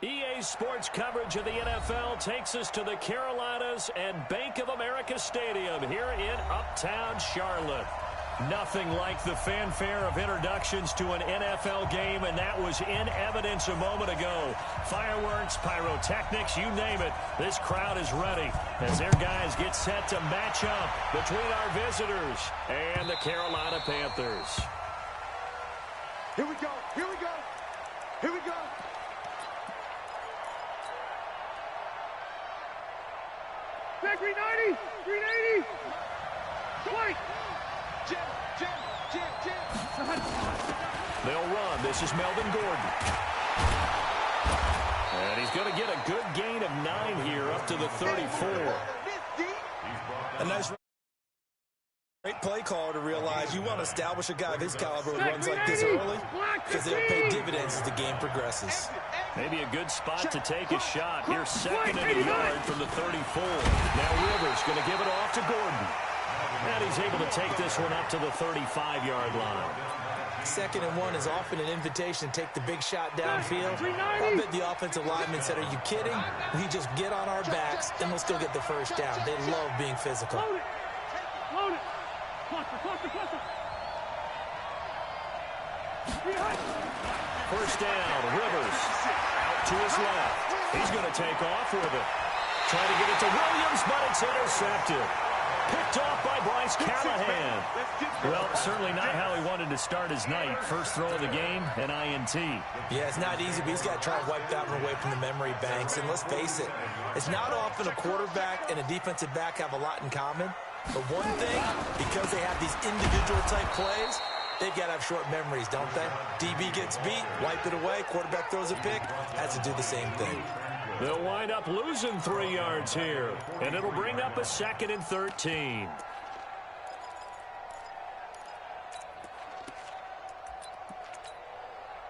EA Sports coverage of the NFL takes us to the Carolinas and Bank of America Stadium here in Uptown Charlotte. Nothing like the fanfare of introductions to an NFL game, and that was in evidence a moment ago. Fireworks, pyrotechnics, you name it. This crowd is ready as their guys get set to match up between our visitors and the Carolina Panthers. Here we go. Here we go. Here we go. Back 390. 380. Twice. They'll run. This is Melvin Gordon. And he's going to get a good gain of 9 here up to the 34. A nice great play call to realize you want to establish a guy of his caliber who runs like this early because they'll pay dividends as the game progresses. Maybe a good spot to take a shot. Here's second and a yard from the 34. Now Rivers going to give it off to Gordon. And he's able to take this one up to the 35-yard line. 2nd and 1 is often an invitation to take the big shot downfield. I bet the offensive lineman said, are you kidding? We just get on our backs and we'll still get the first down. They love being physical. Load it. Cluster. First down, Rivers out to his left. He's going to take off with it. Trying to get it to Williams, but it's intercepted. Picked off by Bryce Callahan. Well, certainly not how he wanted to start his night. First throw of the game, an INT. Yeah, it's not easy, but he's got to try to wipe that one away from the memory banks. And let's face it, it's not often a quarterback and a defensive back have a lot in common. But one thing, because they have these individual type plays, they've got to have short memories, don't they? DB gets beat, wipe it away, quarterback throws a pick, has to do the same thing. They'll wind up losing 3 yards here, and it'll bring up a 2nd and 13.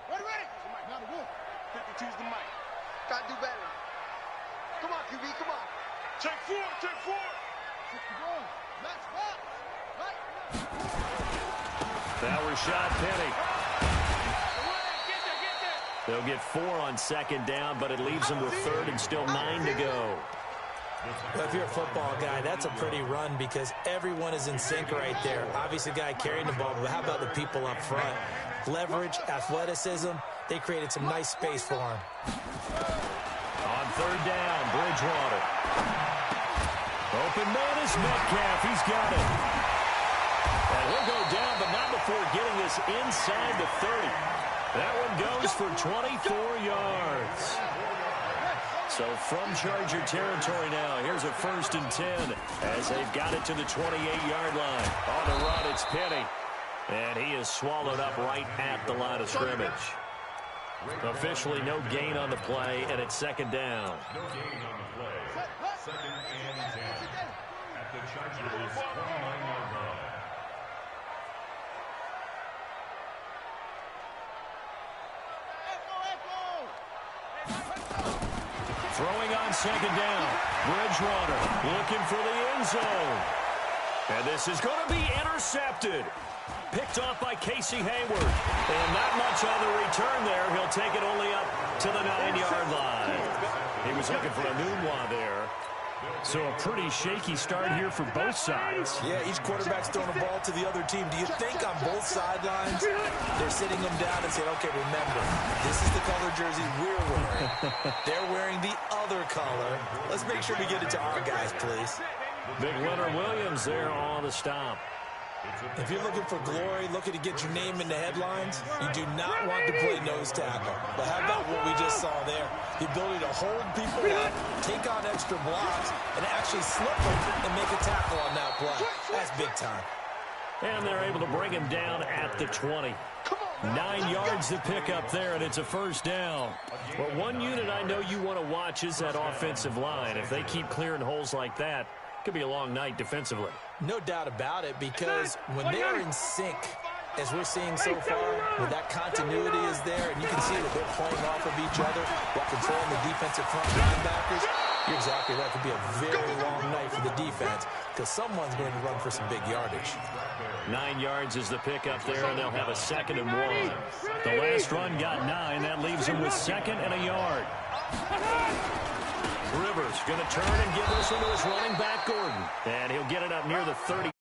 Ready. Now the wolf. 52's the mic. Got to do better. Come on, QB, come on. Check four. Match box. Right. That was Rashad Penny. They'll get 4 on 2nd down, but it leaves them with 3rd and still 9 to go. Well, if you're a football guy, that's a pretty run because everyone is in sync right there. Obviously, the guy carrying the ball, but how about the people up front? Leverage, athleticism, they created some nice space for him. On 3rd down, Bridgewater. Open man is Metcalf. He's got it. And he'll go down, but not before getting this inside the 30. That one goes for 24 yards. So from Charger territory now, here's a 1st and 10 as they've got it to the 28-yard line. On the run, it's Penny. And he is swallowed up right at the line of scrimmage. Officially no gain on the play, and it's 2nd down. No gain on the play. 2nd and 10 at the Chargers' 29-yard line. Throwing on 2nd down. Bridgewater looking for the end zone. And this is going to be intercepted. Picked off by Casey Hayward. And not much on the return there. He'll take it only up to the 9-yard line. He was looking for a Nunwa there. So a pretty shaky start here for both sides. Yeah, each quarterback's throwing the ball to the other team. Do you think on both sidelines they're sitting them down and saying, okay, remember, this is the color jersey we're wearing. They're wearing the other color. Let's make sure we get it to our guys, please. Big Leonard Williams there on the stop. If you're looking for glory, looking to get your name in the headlines, you do not want to play nose tackle. But how about what we just saw there? The ability to hold people up, take on extra blocks, and actually slip them and make a tackle on that play. That's big time. And they're able to bring him down at the 20. 9 yards to pick up there, and it's a 1st down. Well, one unit I know you want to watch is that offensive line. If they keep clearing holes like that, it could be a long night defensively. No doubt about it, because when they are in sync, as we're seeing so far, where that continuity is there, and you can see that they're playing off of each other while controlling the defensive front linebackers, you're exactly right. It could be a very long night for the defense because someone's going to run for some big yardage. 9 yards is the pickup there, and they'll have a 2nd and 1. The last run got 9. That leaves them with 2nd and a yard. Rivers going to turn and give this one to his running back, Gordon. And he'll get it up near the 30.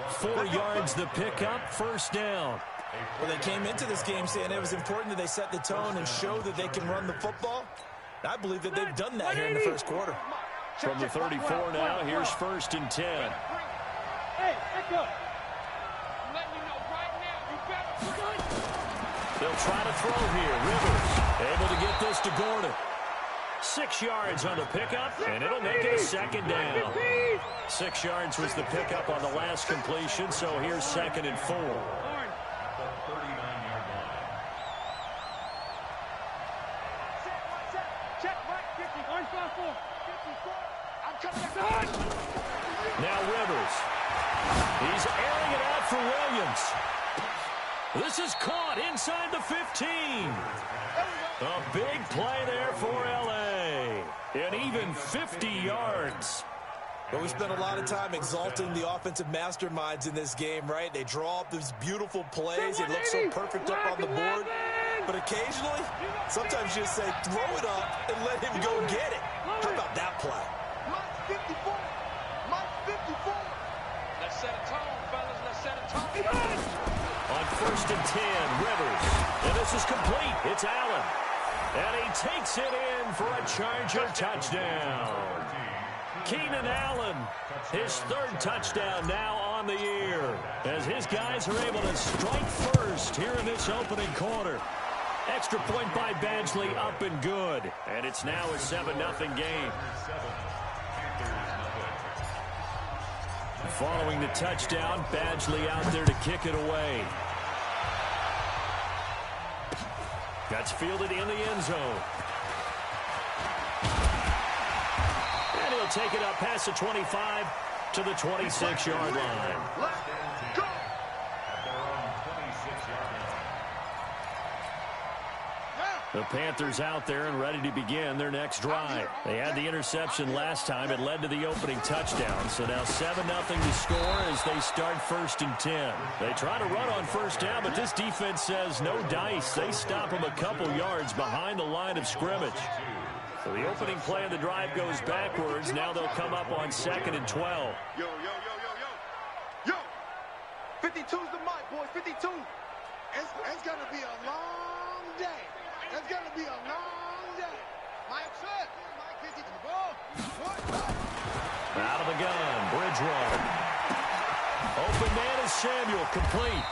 4 yards the pickup, first down. Well, they came into this game saying it was important that they set the tone and show that they can run the football. I believe that they've done that here in the first quarter. From the 34 now, here's 1st and 10. Hey, let's go. I'm letting you know right now, you better. They'll try to throw here. Rivers able to get this to Gordon. 6 yards on the pickup, and it'll make it a 2nd down. 6 yards was the pickup on the last completion, so here's 2nd and 4. Now Rivers. He's airing it out for Williams. This is caught inside the 15. A big play there for L.A. And even 50 yards. But we spent a lot of time exalting the offensive masterminds in this game, right? They draw up these beautiful plays. They look so perfect up on the board. But occasionally, sometimes you just say, throw it up and let him go get it. How about that play? Mike's 54. Mike's 54. Let's set a tone, fellas. Let's set a tone. On 1st and 10, Rivers. And this is complete. It's Allen. And he takes it in for a Charger touchdown. Keenan Allen, his 3rd touchdown now on the year, as his guys are able to strike first here in this opening quarter. Extra point by Badgley, up and good. And it's now a 7-0 game. Following the touchdown, Badgley out there to kick it away. That's fielded in the end zone. And he'll take it up past the 25 to the 26-yard line. Let's go. The Panthers out there and ready to begin their next drive. They had the interception last time. It led to the opening touchdown. So now 7-0 to score as they start 1st and 10. They try to run on 1st down, but this defense says no dice. They stop them a couple yards behind the line of scrimmage. So the opening play of the drive goes backwards. Now they'll come up on 2nd and 12. Yo, yo, yo, yo, yo. Yo. 52's the mic, boys. 52. It's going to be a long day. It's going to be a long day. Mike said. Mike gets it to the ball. Out of the gun, Bridgewater. Open man is Samuel, complete.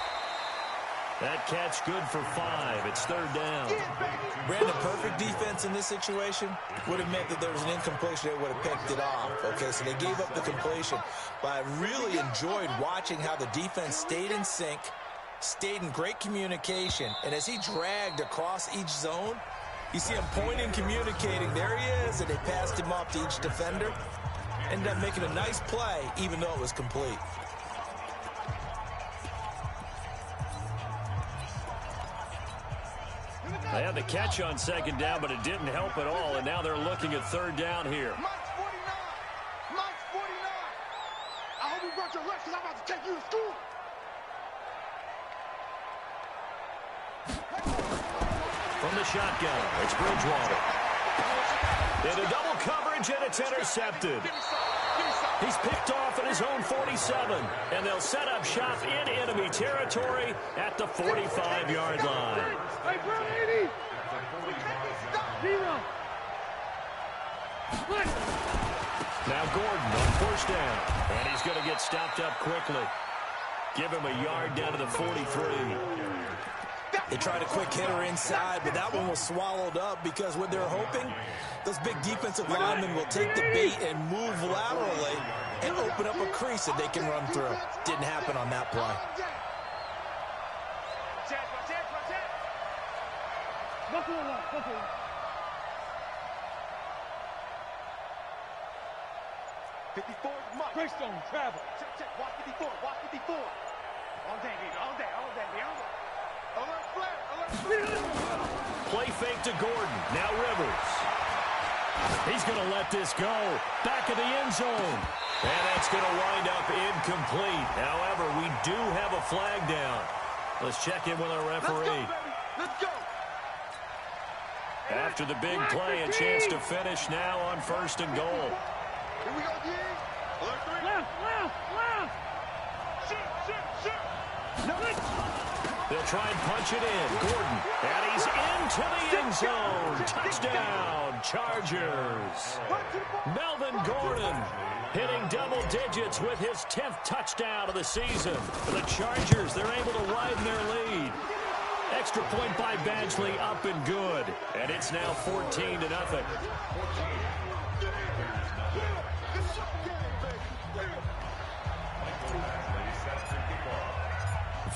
That catch good for 5. It's 3rd down. Brandon, perfect defense in this situation would have meant that there was an incompletion that would have picked it off. Okay, so they gave up the completion. But I really enjoyed watching how the defense stayed in sync, stayed in great communication, and as he dragged across each zone, you see him pointing, communicating. There he is, and they passed him off to each defender. Ended up making a nice play, even though it was complete. They had the catch on 2nd down, but it didn't help at all, and now they're looking at 3rd down here. Mike's 49. Mike's 49. I hope you brought your lunch because I'm about to take you to school. From the shotgun, it's Bridgewater. Into double coverage, and it's intercepted. He's picked off at his own 47, and they'll set up shop in enemy territory at the 45-yard line. Hey, bro, 80. Zero. Now Gordon on 1st down, and he's going to get stopped up quickly. Give him a yard down to the 43. They tried a quick hitter inside, but that one was swallowed up because what they're hoping, those big defensive linemen will take the bait and move laterally and open up a crease that they can run through. Didn't happen on that play. Greystone, travel. Check. Watch 54. Watch 54. All day, baby. All day. Alert flare. Play fake to Gordon. Now Rivers. He's going to let this go. Back of the end zone. And that's going to wind up incomplete. However, we do have a flag down. Let's check in with our referee. Let's go, baby. Let's go. After the big play, a chance to finish now on 1st and goal. Here we go, D. Left. They'll try and punch it in. Gordon, and he's into the end zone. Touchdown, Chargers. Melvin Gordon hitting double digits with his 10th touchdown of the season. For the Chargers, they're able to widen their lead. Extra point by Badgley, up and good. And it's now 14-0.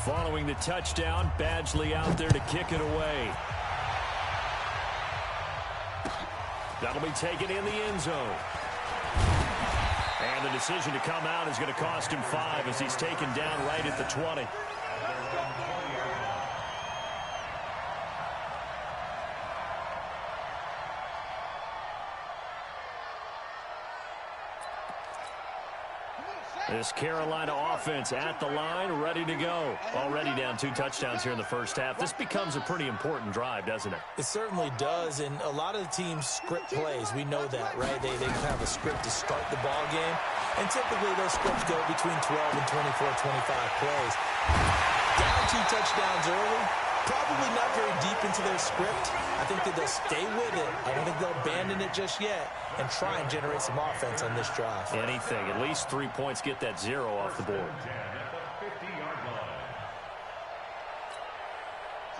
Following the touchdown, Badgley out there to kick it away. That'll be taken in the end zone. And the decision to come out is going to cost him 5 as he's taken down right at the 20. This Carolina offense at the line, ready to go. Already down 2 touchdowns here in the first half. This becomes a pretty important drive, doesn't it? It certainly does, and a lot of the teams script plays. We know that, right? They have a script to start the ball game, and typically those scripts go between 12 and 24, 25 plays. Down 2 touchdowns early, probably not very deep into their script. I think that they'll stay with it. I don't think they'll abandon it just yet and try and generate some offense on this drive. Anything. At least 3 points, get that 0 off the board.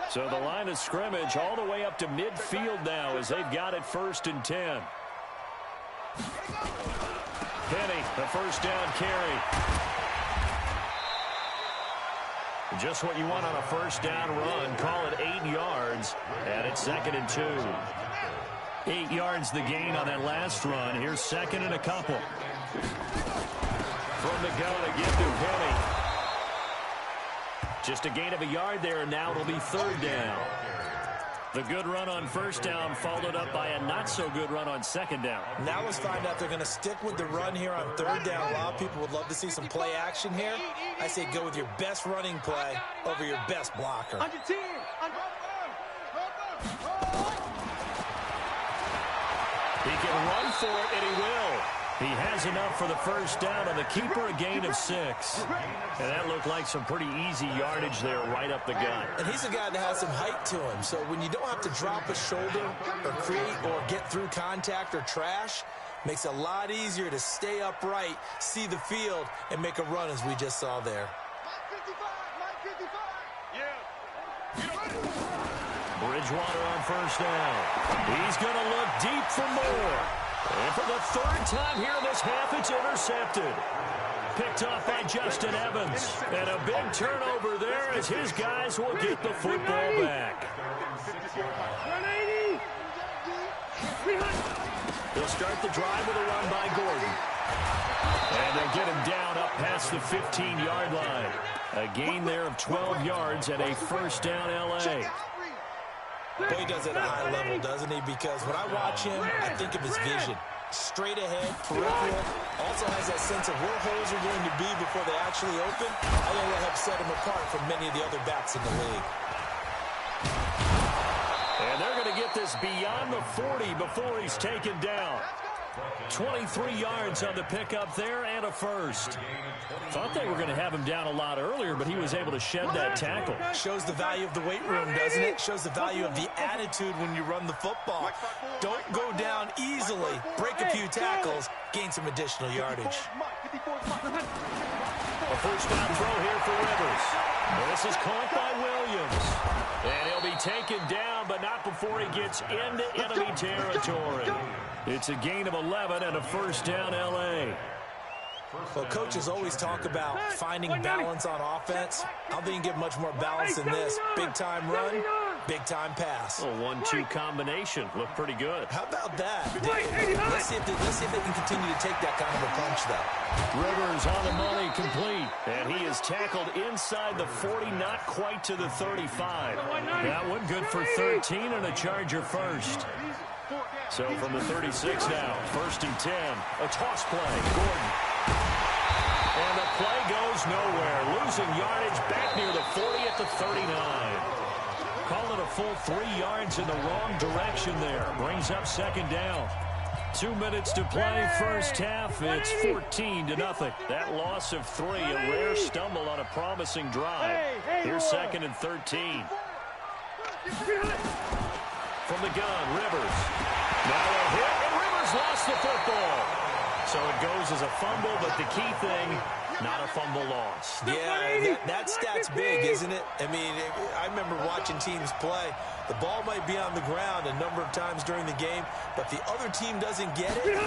So the line of scrimmage all the way up to midfield now as they've got it 1st and 10. Penny, the first down carry. Just what you want on a first down run. Call it 8 yards, and it's 2nd and 2. 8 yards the gain on that last run. Here's 2nd and a couple. From the gun to give to Penny. Just a gain of a yard there, and now it'll be 3rd down. The good run on first down followed up by a not-so-good run on 2nd down. Now let's find out if they're going to stick with the run here on 3rd down. A lot of people would love to see some play action here. I say go with your best running play over your best blocker. Under 10. He can run for it, and he will. He has enough for the first down on the keeper, a gain of 6. And that looked like some pretty easy yardage there right up the gut. And he's a guy that has some height to him. So when you don't have to drop a shoulder or create or get through contact or trash, makes it a lot easier to stay upright, see the field, and make a run as we just saw there. Bridgewater on first down. He's going to look deep for more. And for the 3rd time here in this half, it's intercepted. Picked off by Justin Evans. And a big turnover there as his guys will get the football back. 180. They'll start the drive with a run by Gordon. And they'll get him down up past the 15-yard line. A gain there of 12 yards and a first down L.A. But he does it at a high level, doesn't he? Because when I watch him, I think of his vision. Straight ahead, peripheral. Also has that sense of where holes are going to be before they actually open. I think that helps set him apart from many of the other backs in the league. And they're going to get this beyond the 40 before he's taken down. 23 yards on the pickup there and a first. Thought they were going to have him down a lot earlier, but he was able to shed that tackle. Shows the value of the weight room, doesn't it? Shows the value of the attitude when you run the football. Don't go down easily. Break a few tackles. Gain some additional yardage. A first down throw here for Rivers. This is caught by Williams. And he'll be taken down, but not before he gets into enemy territory. It's a gain of 11 and a first down L.A. Well, coaches always talk about finding balance on offense. I don't think you can get much more balance than this. Big-time run, big-time pass. A 1-2 combination. Looked pretty good. How about that? Let's see if they can continue to take that kind of a punch, though. Rivers on the money, complete. And he is tackled inside the 40, not quite to the 35. That one good for 13 and a Charger first. So from the 36 now, 1st and 10. A toss play, Gordon. And the play goes nowhere. Losing yardage back near the 40 at the 39. Call it a full 3 yards in the wrong direction there. Brings up second down. 2 minutes to play first half. It's 14-0. That loss of 3, a rare stumble on a promising drive. Here's second and 13. From the gun, Rivers. Now a hit, and Rivers lost the football. So it goes as a fumble, but the key thing, not a fumble loss. Yeah, that stat's big, isn't it? I mean, I remember watching teams play. The ball might be on the ground a number of times during the game, but the other team doesn't get it.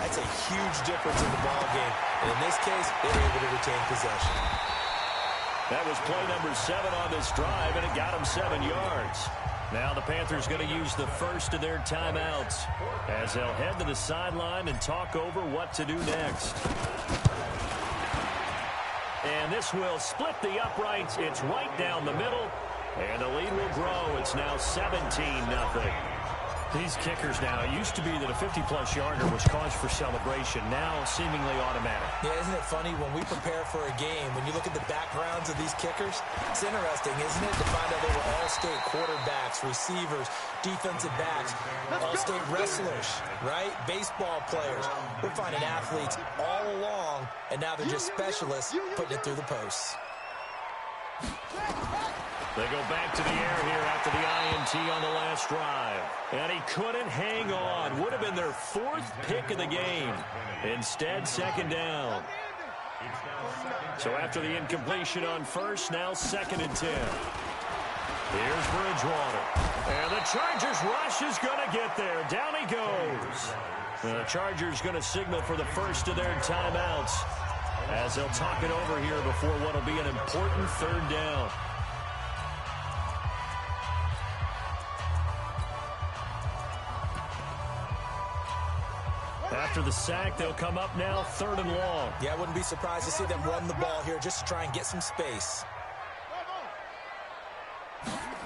That's a huge difference in the ball game. And in this case, they were able to retain possession. That was play number 7 on this drive, and it got him 7 yards. Now the Panthers going to use the first of their timeouts as they'll head to the sideline and talk over what to do next. And this will split the uprights. It's right down the middle, and the lead will grow. It's now 17-0. These kickers now, it used to be that a 50-plus yarder was cause for celebration. Now seemingly automatic. Yeah, isn't it funny when we prepare for a game, when you look at the backgrounds of these kickers, it's interesting, isn't it, to find out they were all-state quarterbacks, receivers, defensive backs, all-state wrestlers, right? Baseball players. We're finding athletes all along, and now they're just specialists putting it through the posts. They go back to the air here after the INT on the last drive. And he couldn't hang on. Would have been their 4th pick of the game. Instead, second down. So after the incompletion on first, now 2nd and 10. Here's Bridgewater. And the Chargers rush is going to get there. Down he goes. The Chargers going to signal for the first of their timeouts as they'll talk it over here before what will be an important 3rd down. After the sack, they'll come up now 3rd and long. Yeah, I wouldn't be surprised to see them run the ball here just to try and get some space.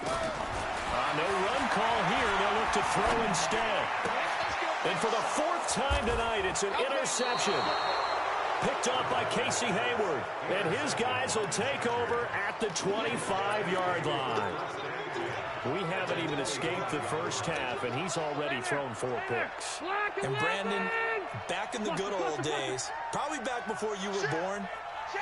No run call here. They'll look to throw instead. And for the 4th time tonight, it's an interception. Picked up by Casey Hayward. And his guys will take over at the 25-yard line. We haven't even escaped the first half, and he's already thrown 4 picks. And Brandon, back in the good old days, probably back before you were born,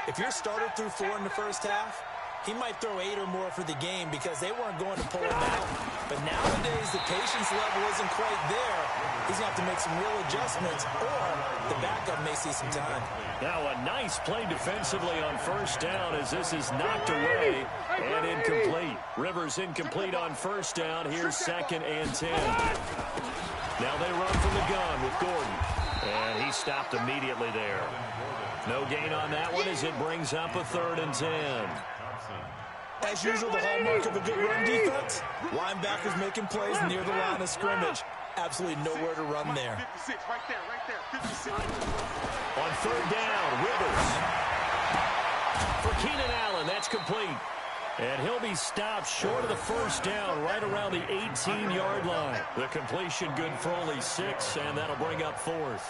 if your starter threw 4 in the first half, he might throw 8 or more for the game because they weren't going to pull him out. But nowadays, the patience level isn't quite there. He's going to have to make some real adjustments, or the backup may see some time. Now a nice play defensively on first down as this is knocked away and incomplete. Rivers incomplete on first down. Here's 2nd and 10. Now they run from the gun with Gordon. And he stopped immediately there. No gain on that one as it brings up a 3rd and 10. As usual, the hallmark of a good run defense, linebackers making plays near the line of scrimmage. Absolutely nowhere to run there. 56, right there, 56. On 3rd down, Rivers. For Keenan Allen, that's complete. And he'll be stopped short of the first down right around the 18-yard line. The completion good for only 6, and that'll bring up 4th.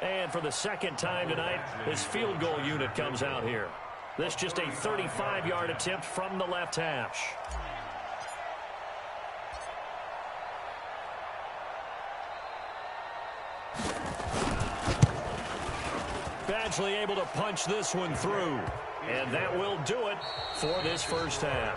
And for the 2nd time tonight, his field goal unit comes out here. This just a 35-yard attempt from the left hash. Badgley able to punch this one through. And that will do it for this first half.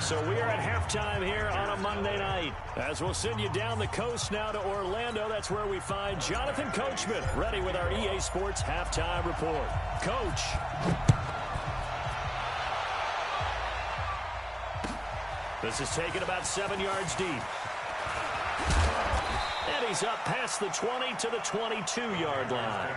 So we are at halftime here on a Monday night. As we'll send you down the coast now to Orlando. That's where we find Jonathan Coachman ready with our EA Sports halftime report. Coach. This is taken about 7 yards deep. And he's up past the 20 to the 22-yard line.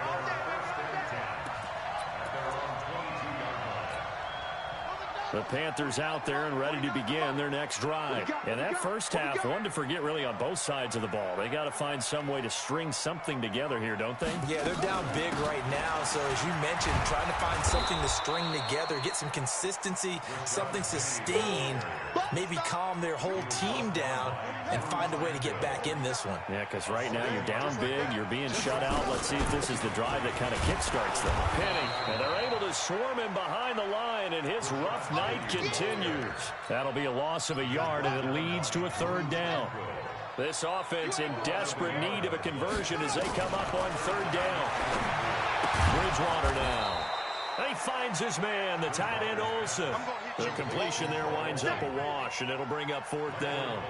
The Panthers out there and ready to begin their next drive. And that first half, one to forget really on both sides of the ball. They got to find some way to string something together here, don't they? Yeah, they're down big right now. So as you mentioned, trying to find something to string together, get some consistency, something sustained, maybe calm their whole team down and find a way to get back in this one. Yeah, because right now you're down big, you're being shut out. Let's see if this is the drive that kind of kickstarts them. Penny, and they're able to swarm him behind the line, and his rough night continues. That'll be a loss of a yard, and it leads to a third down. This offense in desperate need of a conversion as they come up on third down. Bridgewater now. He finds his man, the tight end Olsen. The completion there winds up a wash, and it'll bring up fourth down.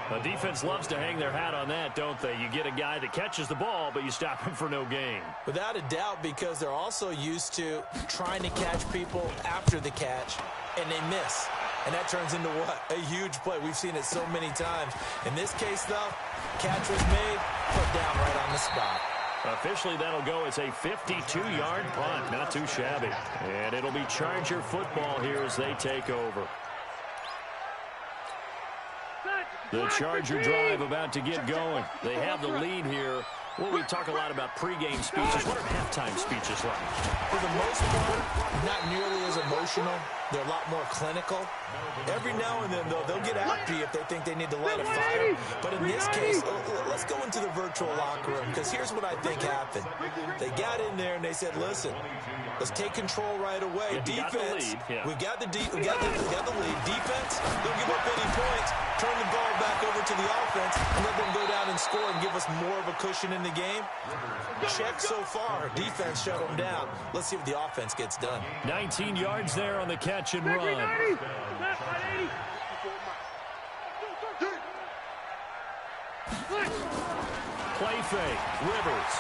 The defense loves to hang their hat on that, don't they? You get a guy that catches the ball, but you stop him for no gain. Without a doubt, because they're also used to trying to catch people after the catch, and they miss. And that turns into what? A huge play. We've seen it so many times. In this case, though, catch was made, put down right on the spot. Officially, that'll go as a 52-yard punt. Not too shabby. And it'll be Charger football here as they take over. The Charger drive about to get going. They have the lead here. Well, we talk a lot about pregame speeches. What are halftime speeches like? For the most part, not nearly as emotional. They're a lot more clinical. Every now and then, though, they'll get after you if they think they need to light a fire. But in this case, let's go into the virtual locker room, because here's what I think happened. They got in there and they said, listen, let's take control right away. Defense, we've got the lead. Defense, don't give up any points. Turn the ball back over to the offense and let them go down and score and give us more of a cushion in the game. Check so far. Defense shut them down. Let's see if the offense gets done. 19 yards there on the catch and run. Play fake. Rivers.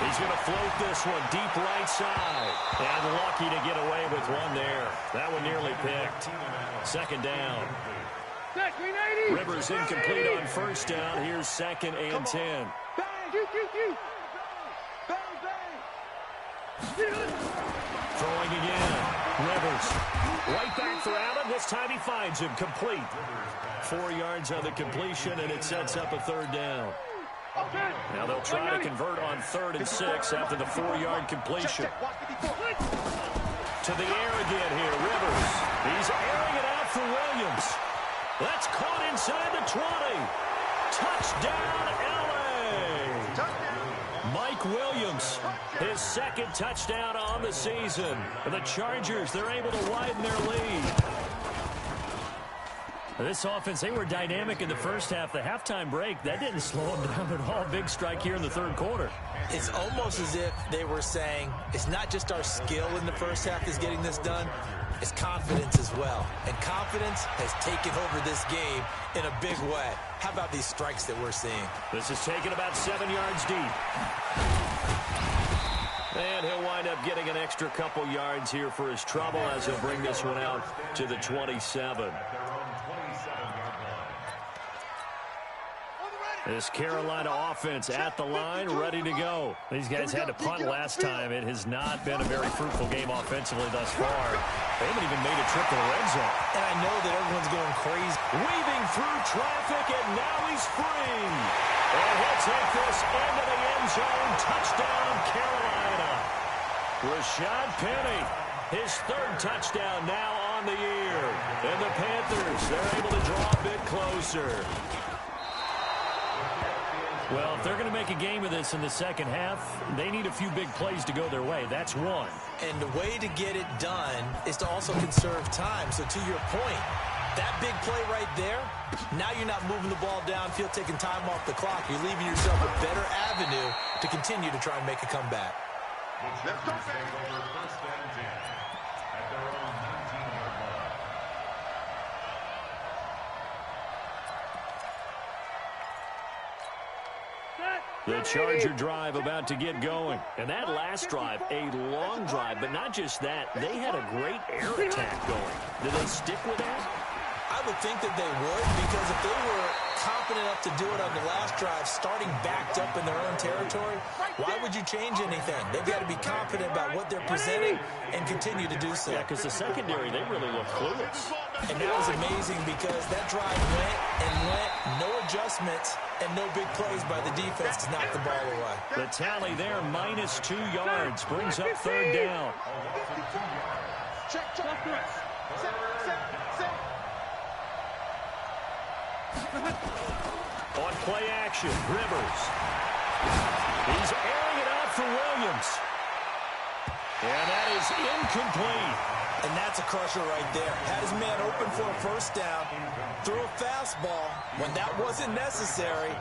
He's going to float this one deep right side. And lucky to get away with one there. That one nearly picked. Second down. Rivers incomplete on first down. Here's second and 10. Throwing again. Rivers. Right back for Allen. This time he finds him complete. 4 yards on the completion, and it sets up a third down. Now they'll try to convert on 3rd and 6 after the 4-yard completion. To the air again here. Rivers. He's airing it out for Williams. That's caught inside the 20. Touchdown, L.A. Mike Williams, his second touchdown on the season. And the Chargers, they're able to widen their lead. This offense, they were dynamic in the first half. The halftime break, that didn't slow them down at all. Big strike here in the third quarter. It's almost as if they were saying, it's not just our skill in the first half that's getting this done, it's confidence as well. And confidence has taken over this game in a big way. How about these strikes that we're seeing? This is taken about 7 yards deep. And he'll wind up getting an extra couple yards here for his trouble as he'll bring this one out to the 27. This Carolina offense at the line, ready to go. These guys had to punt last time. It has not been a very fruitful game offensively thus far. They haven't even made a trip to the red zone. And I know that everyone's going crazy. Weaving through traffic, and now he's free. And he'll take this into the end zone. Touchdown, Carolina. Rashad Penny, his 3rd touchdown now on the year. And the Panthers, they're able to draw a bit closer. Well, if they're going to make a game of this in the second half, they need a few big plays to go their way. That's one. And the way to get it done is to also conserve time. So to your point, that big play right there, now you're not moving the ball downfield, taking time off the clock. You're leaving yourself a better avenue to continue to try and make a comeback. Let's go, First and 10 at their own 19-yard line. The Charger drive about to get going. And that last drive, a long drive, but not just that. They had a great air attack going. Did they stick with that? I would think that they would, because if they were confident enough to do it on the last drive, starting backed up in their own territory, why would you change anything? They've got to be confident about what they're presenting and continue to do so. Yeah, because the secondary, they really look clueless. And that was amazing because that drive went and went, no adjustments, and no big plays by the defense to knock the ball away. The tally there, minus 2 yards, brings up third down. Check. Set. On play action, Rivers. He's airing it out for Williams. And that is incomplete. And that's a crusher right there. Had his man open for a first down, threw a fastball. When that wasn't necessary,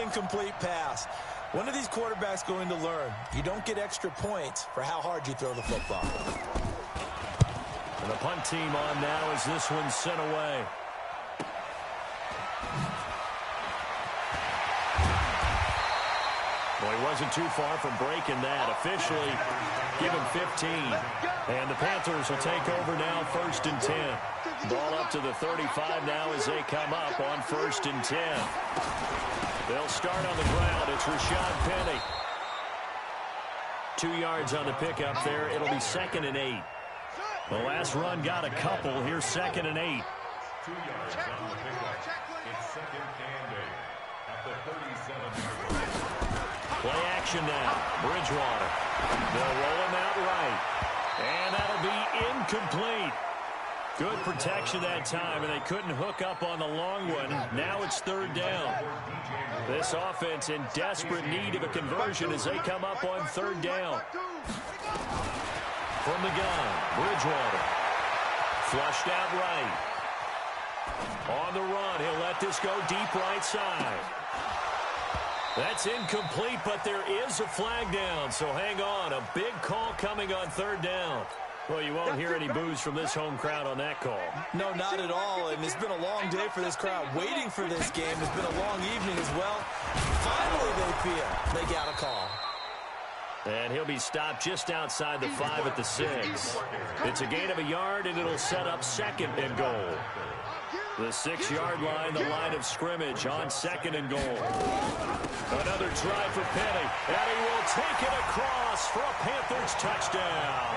incomplete pass. When are these quarterbacks going to learn? You don't get extra points for how hard you throw the football. And the punt team on now as this one's sent away. Well, he wasn't too far from breaking that. Officially, give him 15. And the Panthers will take over now, 1st and 10. Ball up to the 35 now as they come up on 1st and 10. They'll start on the ground. It's Rashad Penny. 2 yards on the pickup there. It'll be 2nd and 8. The last run got a couple. Here's 2nd and 8. 2 yards on the pickup. It's 2nd and 8 at the 37-yard line. Play action now. Bridgewater. They'll roll him out right. And that'll be incomplete. Good protection that time, and they couldn't hook up on the long one. Now it's 3rd down. This offense in desperate need of a conversion as they come up on 3rd down. From the gun, Bridgewater. Flushed out right. On the run, he'll let this go deep right side. That's incomplete, but there is a flag down, so hang on. A big call coming on 3rd down. Well, you won't hear any boos from this home crowd on that call. No, not at all, and it's been a long day for this crowd waiting for this game. It's been a long evening as well. Finally, they feel they got a call. And he'll be stopped just outside the 5 at the 6. It's a gain of a yard, and it'll set up 2nd and goal. The 6-yard line, the line of scrimmage on 2nd and goal. Another try for Penny, and he will take it across for a Panthers touchdown.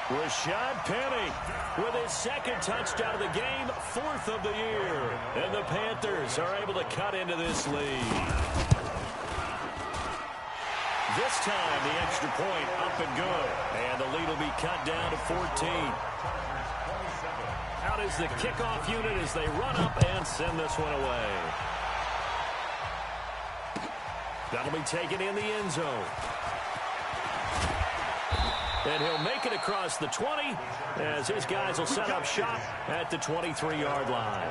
Rashad Penny with his 2nd touchdown of the game, 4th of the year. And the Panthers are able to cut into this lead. This time, the extra point up and good. And the lead will be cut down to 14. Out is the kickoff unit as they run up and send this one away. That'll be taken in the end zone. And he'll make it across the 20 as his guys will set up shop at the 23-yard line.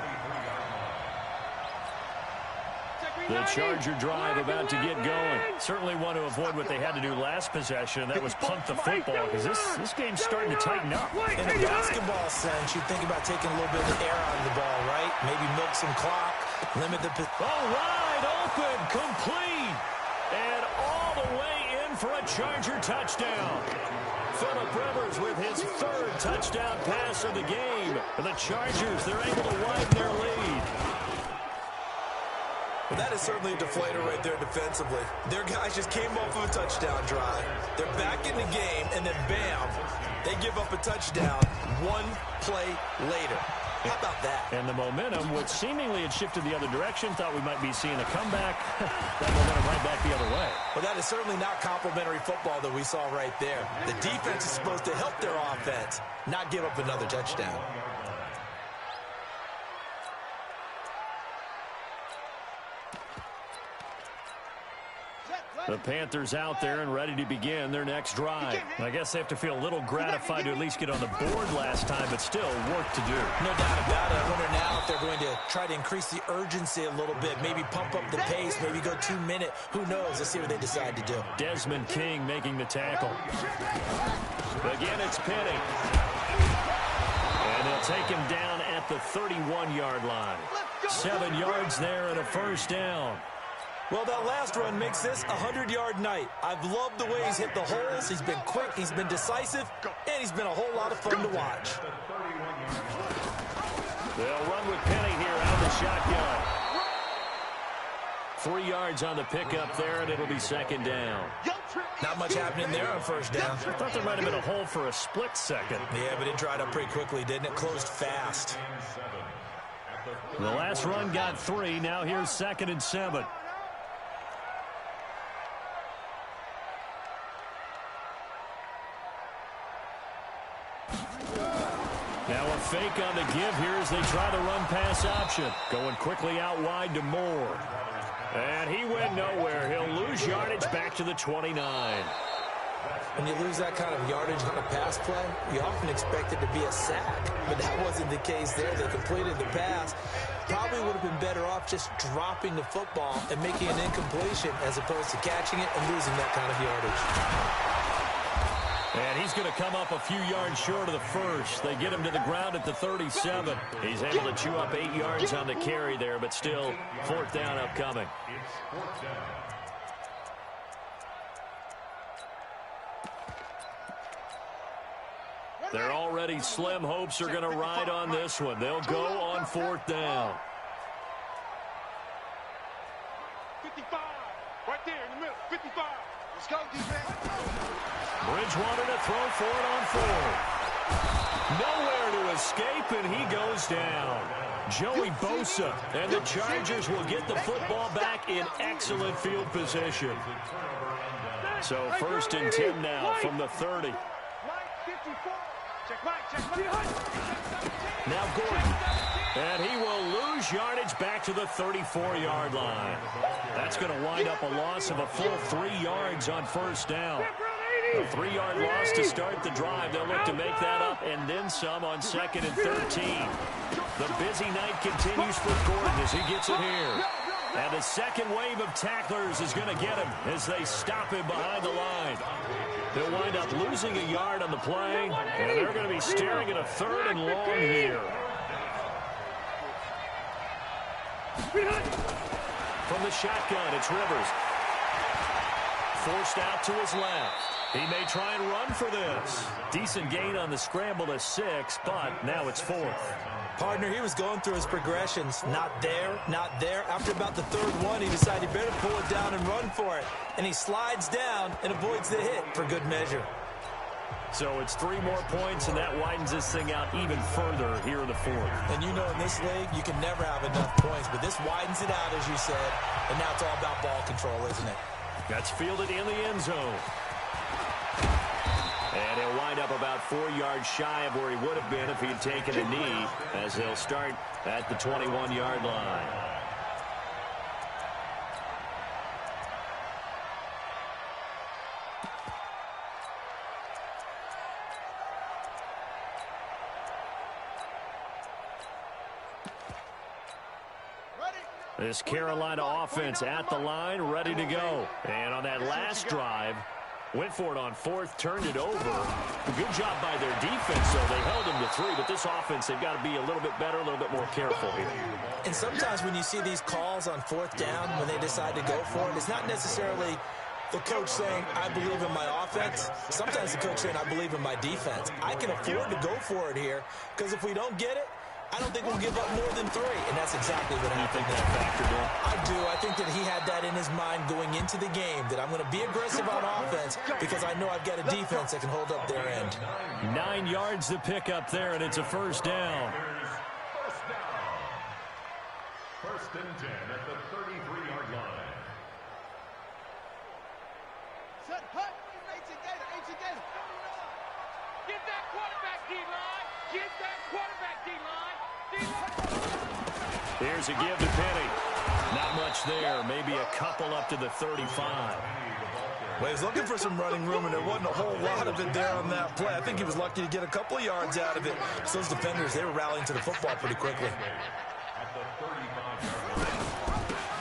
The Charger drive about to get going. Certainly want to avoid what they had to do last possession. That was punt the football because this game's starting to tighten up. In a basketball sense, you think about taking a little bit of the air out of the ball, right? Maybe milk some clock, limit the... Oh, wide open, complete, and all the way in for a Charger touchdown. Phillip Rivers with his 3rd touchdown pass of the game. And the Chargers, they're able to widen their lead. Well, that is certainly a deflator right there defensively. Their guys just came off of a touchdown drive. They're back in the game, and then bam, they give up a touchdown 1 play later. How about that? And the momentum, which seemingly had shifted the other direction, thought we might be seeing a comeback. That momentum right back the other way. Well, that is certainly not complimentary football that we saw right there. The defense is supposed to help their offense, not give up another touchdown. The Panthers out there and ready to begin their next drive. I guess they have to feel a little gratified to at least get on the board last time, but still work to do. No doubt about it. I wonder now if they're going to try to increase the urgency a little bit, maybe pump up the pace, maybe go 2-minute. Who knows? Let's see what they decide to do. Desmond King making the tackle. Again, it's Penny. And they'll take him down at the 31-yard line. 7 yards there and a first down. Well, that last run makes this a 100-yard night. I've loved the way he's hit the holes. He's been quick, he's been decisive, and he's been a whole lot of fun to watch. They'll run with Penny here out of the shotgun. 3 yards on the pickup there, and it'll be second down. Not much happening there on first down. I thought there might have been a hole for a split second. Yeah, but it dried up pretty quickly, didn't it? Closed fast. The last run got 3. Now here's 2nd and 7. Now a fake on the give here as they try the run-pass option. Going quickly out wide to Moore. And he went nowhere. He'll lose yardage back to the 29. When you lose that kind of yardage on a pass play, you often expect it to be a sack. But that wasn't the case there. They completed the pass. Probably would have been better off just dropping the football and making an incompletion as opposed to catching it and losing that kind of yardage. And he's going to come up a few yards short of the first. They get him to the ground at the 37. He's able to chew up 8 yards on the carry there, but still 4th down upcoming. Their already slim hopes are going to ride on this one. They'll go on 4th down. 55, right there in the middle, 55. Let's go, defense. Bridgewater to throw for it on 4th. Nowhere to escape, and he goes down. Joey Bosa, and the Chargers will get the football back in excellent field position. So 1st and 10 now from the 30. Now Gordon. And he will lose yardage back to the 34-yard line. That's going to wind up a loss of a full 3 yards on 1st down. A 3-yard loss to start the drive. They'll look to make that up and then some on 2nd and 13. The busy night continues for Gordon as he gets it here. And the second wave of tacklers is going to get him as they stop him behind the line. They'll wind up losing a yard on the play, and they're going to be staring at a 3rd and long here. From the shotgun, it's Rivers. Forced out to his left. He may try and run for this. Decent gain on the scramble to 6, but now it's 4th. Partner, he was going through his progressions. Not there, not there. After about the 3rd one, he decided he better pull it down and run for it. And he slides down and avoids the hit for good measure. So it's 3 more points, and that widens this thing out even further here in the 4th. And you know in this league, you can never have enough points, but this widens it out, as you said. And now it's all about ball control, isn't it? That's fielded in the end zone. And he'll wind up about 4 yards shy of where he would have been if he'd taken a knee, as they'll start at the 21-yard line. This Carolina offense at the line, ready to go. And on that last drive, went for it on 4th, turned it over. Good job by their defense, though. They held them to 3, but this offense, they've got to be a little bit better, a little bit more careful here. And sometimes when you see these calls on 4th down, when they decide to go for it, it's not necessarily the coach saying, I believe in my offense. Sometimes the coach saying, I believe in my defense. I can afford to go for it here, because if we don't get it, I don't think we'll give up more than 3, and that's exactly what happened. You think that factored in? I do. I think that he had that in his mind going into the game, that I'm going to be aggressive on offense because I know I've got a defense that can hold up their end. 9 yards to pick up there, and it's a 1st down. First and 10 at the 33-yard line. Set, hut, get that quarterback, D-line. Get that quarterback, D-line. Here's a give to Penny. Not much there. Maybe a couple up to the 35. Well, he was looking for some running room, and there wasn't a whole lot of it there on that play. I think he was lucky to get a couple of yards out of it. So those defenders, they were rallying to the football pretty quickly.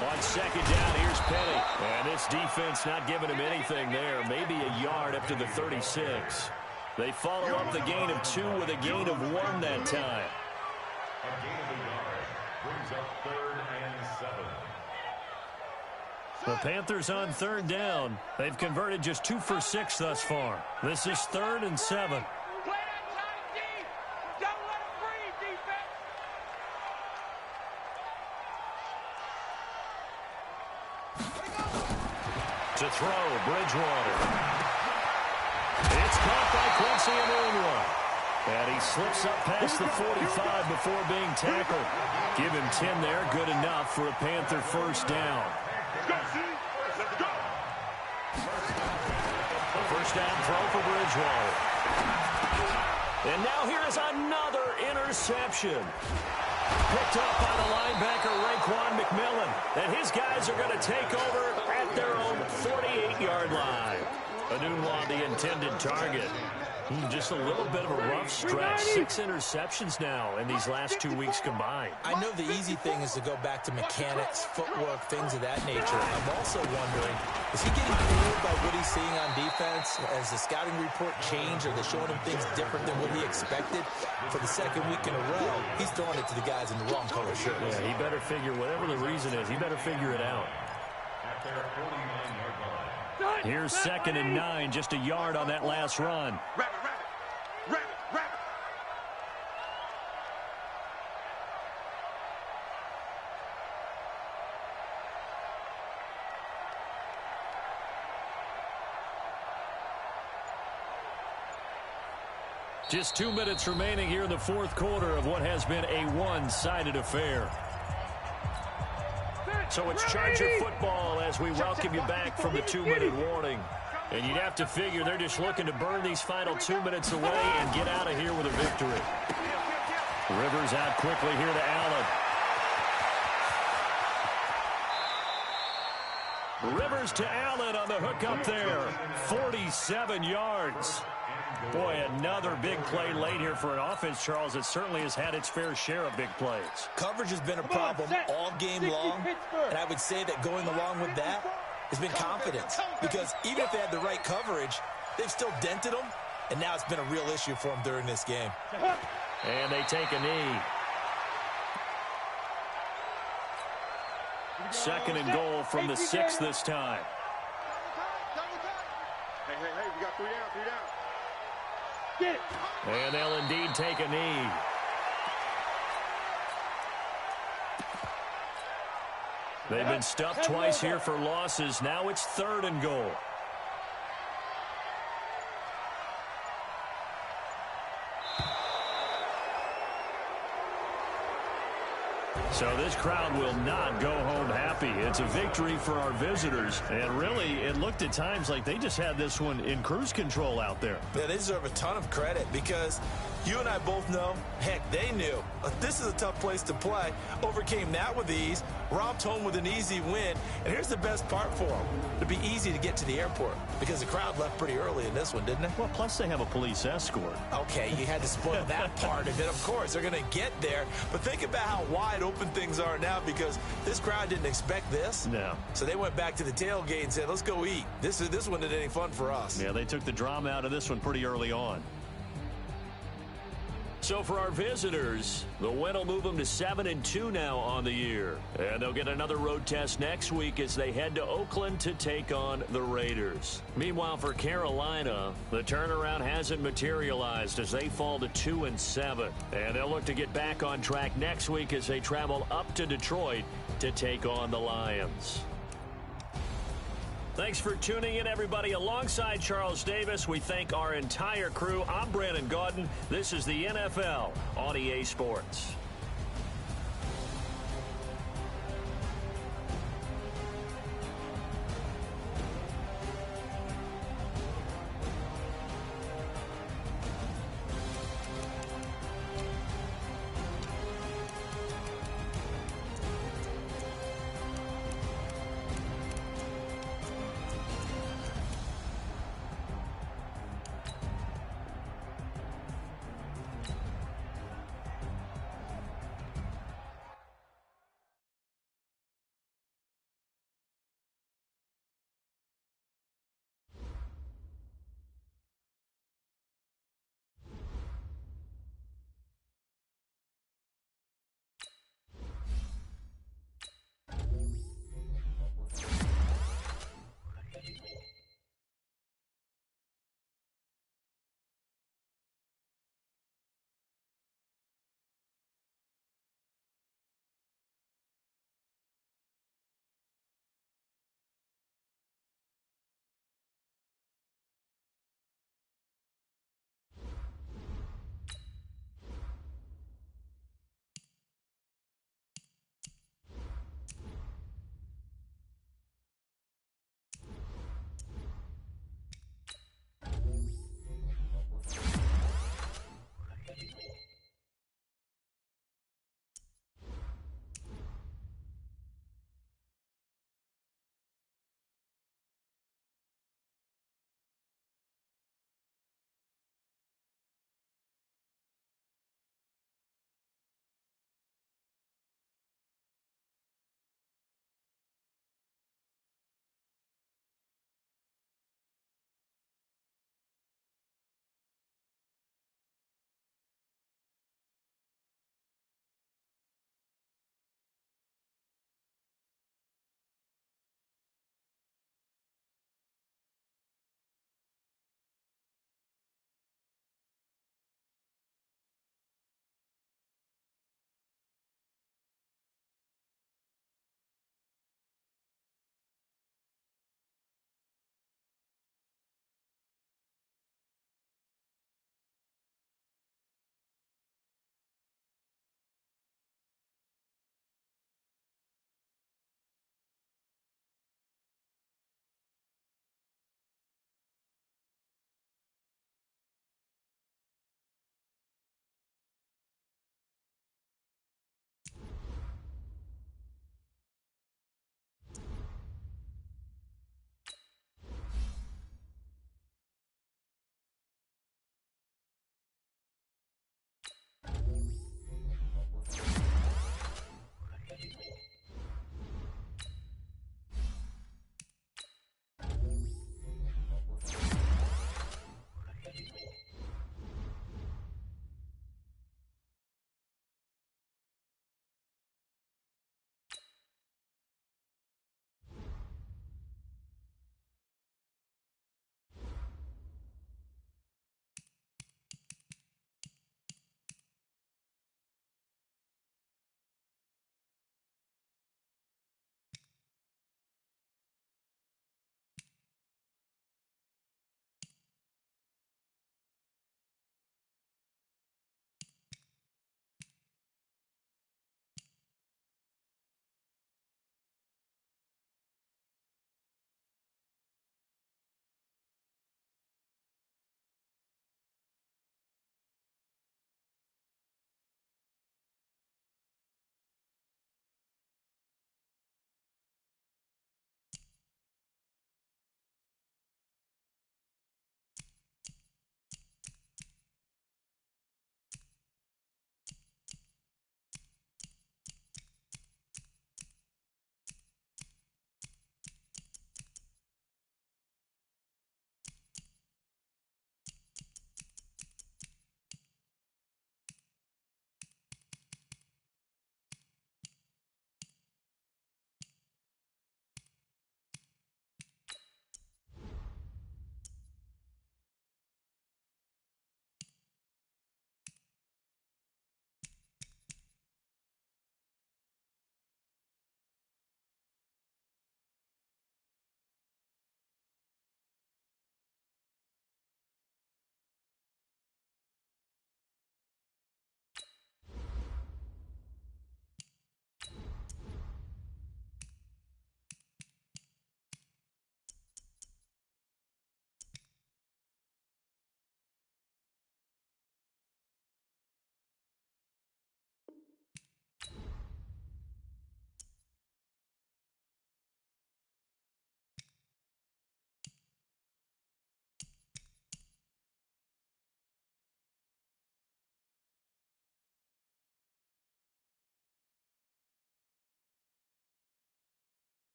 On 2nd down, here's Penny. And this defense not giving him anything there. Maybe a yard up to the 36. They follow up the gain of 2 with a gain of 1 that time. A gain of a yard brings up 3rd and 7. The Panthers on 3rd down. They've converted just 2 for 6 thus far. This is 3rd and 7. Play that tight deep. Don't let him breathe, defense. 3 To throw, Bridgewater. It's caught by Quincy Enunwa. And he slips up past the 45 before being tackled. Give him 10 there, good enough for a Panther first down. First down throw for Bridgewater. And now here is another interception. Picked up by the linebacker, Raekwon McMillan. And his guys are going to take over at their own 48-yard line. Enunwa, the intended target. Just a little bit of a rough stretch. 6 interceptions now in these last 2 weeks combined. I know the easy thing is to go back to mechanics, footwork, things of that nature. I'm also wondering, is he getting fooled by what he's seeing on defense? Has the scouting report changed? Are they showing him things different than what he expected? For the second week in a row, he's throwing it to the guys in the wrong color shirts. Yeah, he better figure, whatever the reason is, he better figure it out. At their 49-yard line. Here's 2nd and 9, just a yard on that last run. Rabbit, rabbit, rabbit, rabbit. Just 2 minutes remaining here in the fourth quarter of what has been a one-sided affair. So it's Charger football as we welcome you back from the 2-minute warning. And you'd have to figure they're just looking to burn these final 2 minutes away and get out of here with a victory. Rivers out quickly here to Allen. Rivers to Allen on the hook up there. 47 yards. Boy, another big play late here for an offense, Charles, that certainly has had its fair share of big plays. Coverage has been a problem all game long, and I would say that going along with that has been confidence, because even if they had the right coverage, they've still dented them, and now it's been a real issue for them during this game. And they take a knee. 2nd and goal from the 6 this time. Hey, we got 3 down, 3 down. And they'll indeed take a knee. They've been stuffed twice here for losses. Now it's 3rd and goal. So this crowd will not go home happy. It's a victory for our visitors. And really, it looked at times like they just had this one in cruise control out there. Yeah, they deserve a ton of credit, because you and I both know, heck, they knew. This is a tough place to play. Overcame that with ease, romped home with an easy win. And here's the best part for them. It'd be easy to get to the airport, because the crowd left pretty early in this one, didn't it? Well, plus they have a police escort. Okay, you had to spoil that part of it. Of course, they're going to get there. But think about how wide open things are now, because this crowd didn't expect this. No. So they went back to the tailgate and said, let's go eat. This one isn't any fun for us. Yeah, they took the drama out of this one pretty early on. So for our visitors, the win will move them to 7-2 now on the year. And they'll get another road test next week as they head to Oakland to take on the Raiders. Meanwhile, for Carolina, the turnaround hasn't materialized as they fall to 2-7. And they'll look to get back on track next week as they travel up to Detroit to take on the Lions. Thanks for tuning in, everybody. Alongside Charles Davis, we thank our entire crew. I'm Brandon Gaudin. This is the NFL on EA Sports.